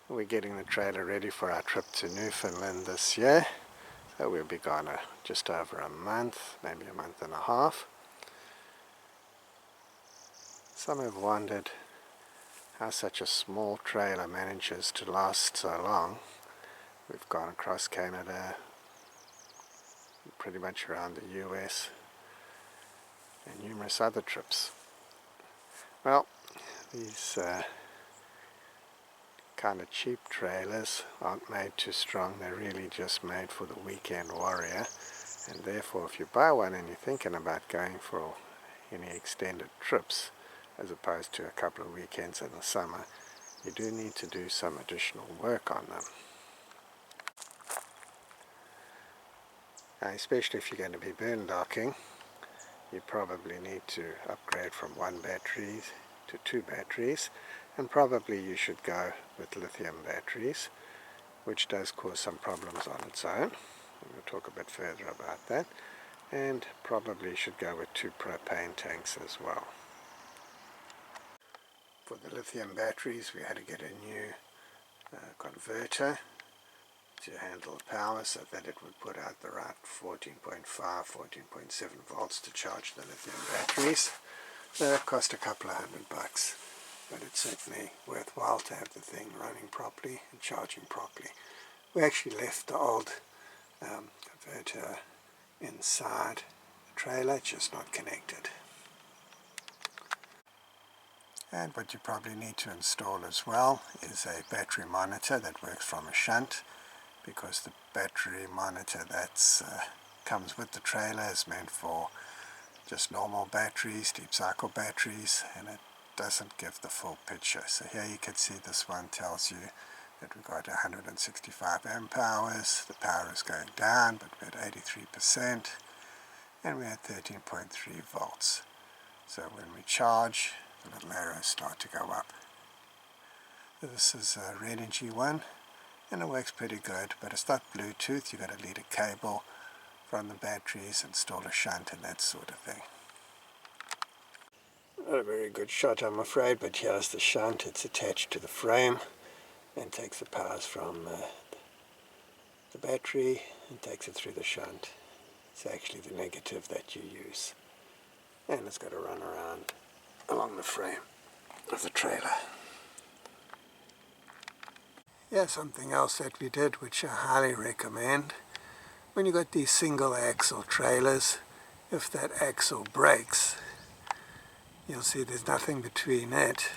We're getting the trailer ready for our trip to Newfoundland this year. So we'll be gone just over a month, maybe a month and a half. Some have wondered how such a small trailer manages to last so long. We've gone across Canada, pretty much around the US, and numerous other trips. Well, these kind of cheap trailers aren't made too strong. They're really just made for the weekend warrior, and therefore if you buy one and you're thinking about going for any extended trips as opposed to a couple of weekends in the summer, you do need to do some additional work on them. Especially if you're going to be boondocking, you probably need to upgrade from one battery to 2 batteries, and probably you should go with lithium batteries, which does cause some problems on its own. We'll talk a bit further about that. And probably should go with 2 propane tanks as well. For the lithium batteries, we had to get a new converter to handle the power so that it would put out the right 14.5, 14.7 volts to charge the lithium batteries. That cost a couple of $100, but it's certainly worthwhile to have the thing running properly and charging properly. We actually left the old converter inside the trailer, just not connected. And what you probably need to install as well is a battery monitor that works from a shunt, because the battery monitor that comes with the trailer is meant for just normal batteries, deep cycle batteries, and it doesn't give the full picture. So here you can see this one tells you that we've got 165 amp hours, the power is going down, but we're at 83%, and we're at 13.3 volts. So when we charge, the little arrows start to go up. This is a Red Energy one, and it works pretty good, but it's not Bluetooth. You've got to lead a cable from the batteries, install a shunt and that sort of thing. Not a very good shot, I'm afraid, but here's the shunt. It's attached to the frame and takes the powers from the battery and takes it through the shunt. It's actually the negative that you use, and it's got to run around along the frame of the trailer. Yeah, something else that we did, which I highly recommend. When you've got these single axle trailers, if that axle breaks, you'll see there's nothing between it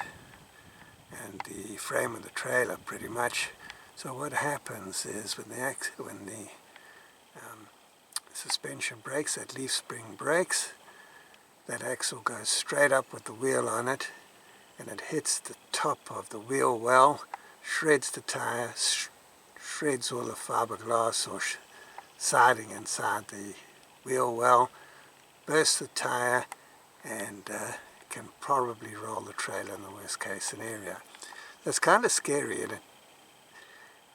and the frame of the trailer pretty much. So what happens is when the suspension breaks, that leaf spring breaks, that axle goes straight up with the wheel on it, and it hits the top of the wheel well, shreds the tire, shreds all the fiberglass or siding inside the wheel well, bursts the tire, and can probably roll the trailer in the worst case scenario. That's kind of scary, and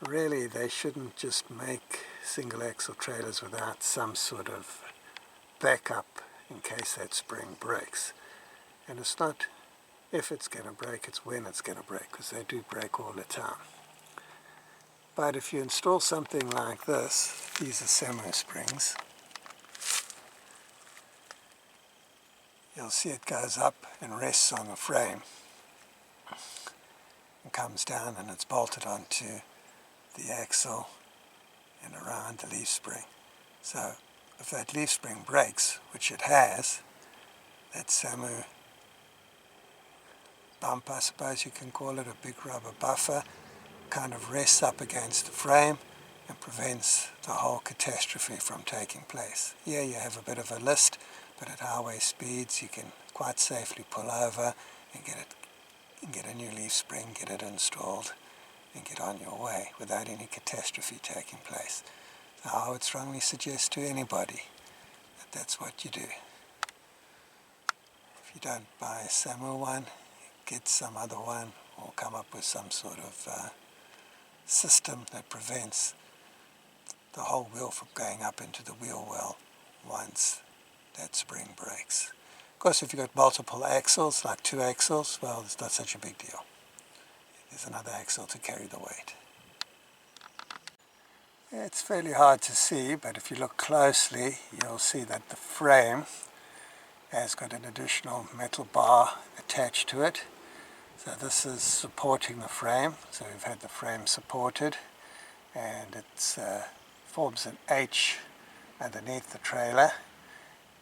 really they shouldn't just make single axle trailers without some sort of backup in case that spring breaks. And it's not if it's going to break, it's when it's going to break, because they do break all the time. But if you install something like this, these are Samo springs, you'll see it goes up and rests on the frame and comes down, and it's bolted onto the axle and around the leaf spring. So if that leaf spring breaks, which it has, that Samo bump, I suppose you can call it, a big rubber buffer, kind of rests up against the frame and prevents the whole catastrophe from taking place. Here you have a bit of a list, but at highway speeds you can quite safely pull over and get a new leaf spring, get it installed, and get on your way without any catastrophe taking place. So I would strongly suggest to anybody that that's what you do. If you don't buy a Samo one, get some other one, or come up with some sort of system that prevents the whole wheel from going up into the wheel well once that spring breaks. Of course, if you've got multiple axles, like 2 axles, well, it's not such a big deal. There's another axle to carry the weight. It's fairly hard to see, but if you look closely, you'll see that the frame has got an additional metal bar attached to it. So this is supporting the frame. So we've had the frame supported, and it forms an H underneath the trailer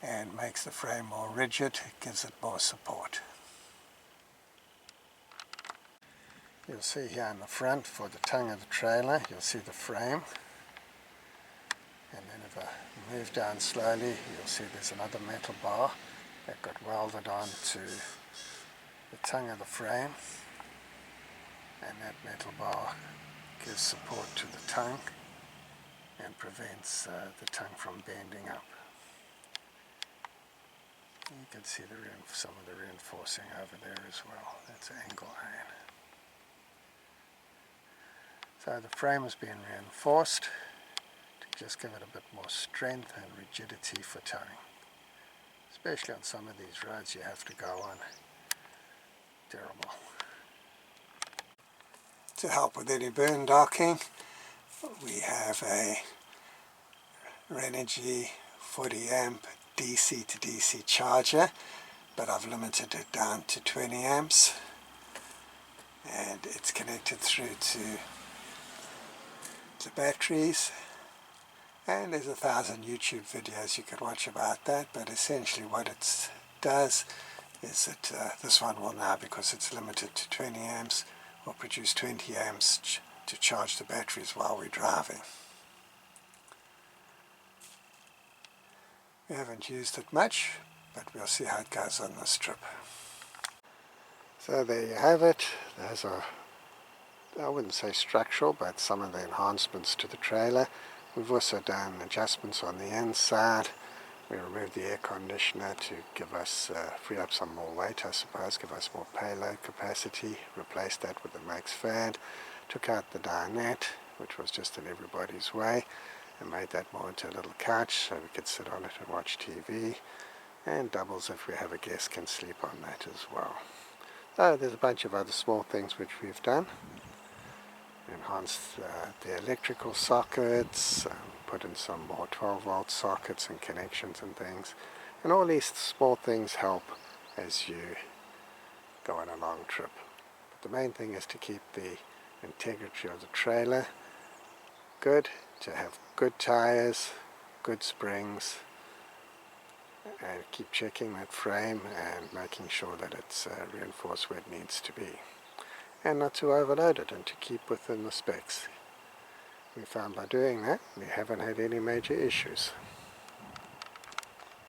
and makes the frame more rigid. It gives it more support. You'll see here in the front, for the tongue of the trailer, you'll see the frame. And then if I move down slowly, you'll see there's another metal bar that got welded onto the tongue of the frame. And that metal bar gives support to the tongue and prevents the tongue from bending up. You can see some of the reinforcing over there as well. That's angle iron. So the frame has been reinforced to just give it a bit more strength and rigidity for towing. Especially on some of these roads you have to go on. Terrible. To help with any burn docking, we have a Renogy 40 amp DC to DC charger, but I've limited it down to 20 amps, and it's connected through to batteries, and there's 1,000 YouTube videos you could watch about that. But essentially what it does is that this one will now, because it's limited to 20 amps, will produce 20 amps to charge the batteries while we're driving. We haven't used it much, but we'll see how it goes on this trip. So there you have it. Those are, I wouldn't say structural, but some of the enhancements to the trailer. We've also done adjustments on the inside. We removed the air conditioner to give us, free up some more weight, I suppose, give us more payload capacity. Replaced that with a max fan. Took out the dinette, which was just in everybody's way, and made that more into a little couch so we could sit on it and watch TV. And doubles if we have a guest, can sleep on that as well. So there's a bunch of other small things which we've done. Enhanced the electrical sockets, put in some more 12-volt sockets and connections and things. And all these small things help as you go on a long trip. But the main thing is to keep the integrity of the trailer good, to have good tires, good springs, and keep checking that frame and making sure that it's reinforced where it needs to be, and not to overload it, and to keep within the specs. We found by doing that we haven't had any major issues.